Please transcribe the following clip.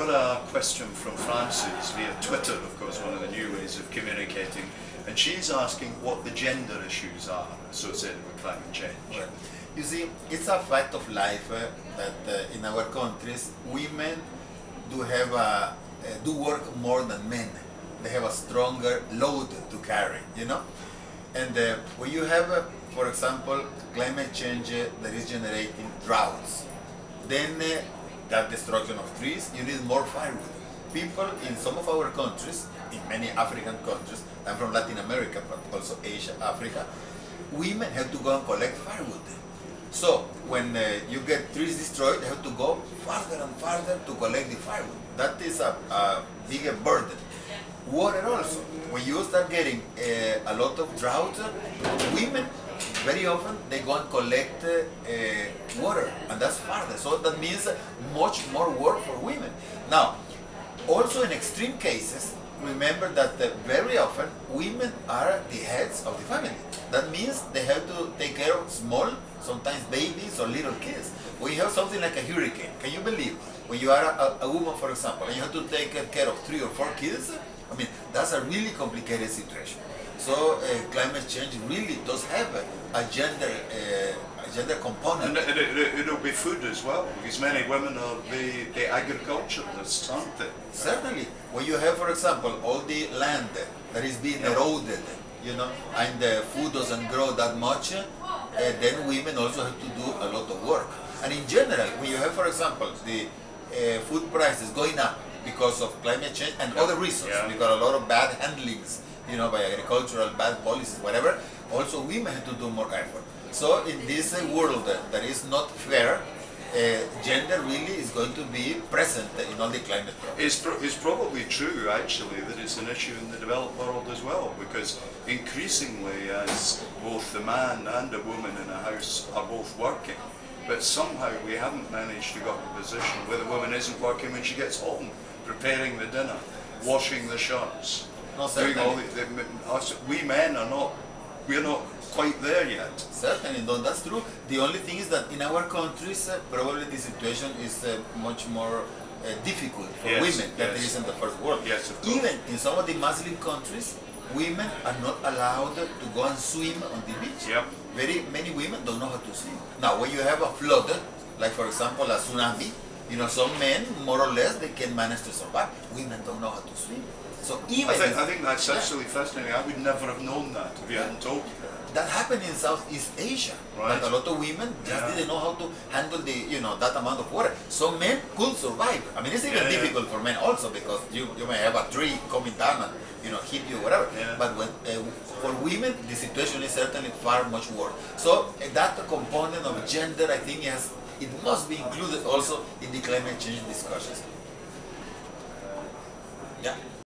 got a question from Frances via Twitter, of course, one of the new ways of communicating, and she's asking what the gender issues are associated with climate change. Well, you see, it's a fact of life that in our countries, women do work more than men. They have a stronger load to carry, you know? And when you have, for example, climate change that is generating droughts, then that destruction of trees, you need more firewood. People in some of our countries, in many African countries, I'm from Latin America, but also Asia, Africa, women have to go and collect firewood. So when you get trees destroyed, they have to go farther and farther to collect the firewood. That is a bigger burden. Water also. When you start getting a lot of drought, women very often they go and collect water, and that's farther. So that means much more work for women. Now, also in extreme cases, remember that very often women are the heads of the family. That means they have to take care of small, sometimes babies or little kids. When you have something like a hurricane, can you believe? When you are a woman, for example, and you have to take care of 3 or 4 kids, I mean, that's a really complicated situation. So climate change really does have a gender component. And it'll be food as well, because many women are the agriculturalists, aren't they? Certainly. When you have, for example, all the land that is being eroded, you know, and the food doesn't grow that much, then women also have to do a lot of work. And in general, when you have, for example, the food prices going up because of climate change and other reasons, because a lot of bad handlings, you know, by agricultural bad policies, whatever, also women have to do more effort. So in this world that is not fair, gender really is going to be present in all the climate problems. It's probably true, actually, that it's an issue in the developed world as well, because increasingly as both the man and a woman in a house are both working, but somehow we haven't managed to get to a position where the woman isn't working when she gets home, preparing the dinner, washing the shirts, doing all we men are not, we're not quite there yet. Certainly, no, that's true. The only thing is that in our countries, probably the situation is much more difficult for women than it is in the first world. Yes, of course. Even in some of the Muslim countries, women are not allowed to go and swim on the beach. Yep. Very many women don't know how to swim. Now, when you have a flood, like for example a tsunami, you know, some men, more or less, they can manage to survive. Women don't know how to swim. So even I think that's absolutely fascinating. I would never have known that if you hadn't told me. That happened in Southeast Asia. Right. That a lot of women just didn't know how to handle the, you know, that amount of water. So men could survive. I mean, it's even difficult for men also, because you may have a tree coming down and, you know, hit you or whatever. But when, for women, the situation is certainly far much worse. So that component of gender, I think, it must be included also in the climate change discussions. Yeah.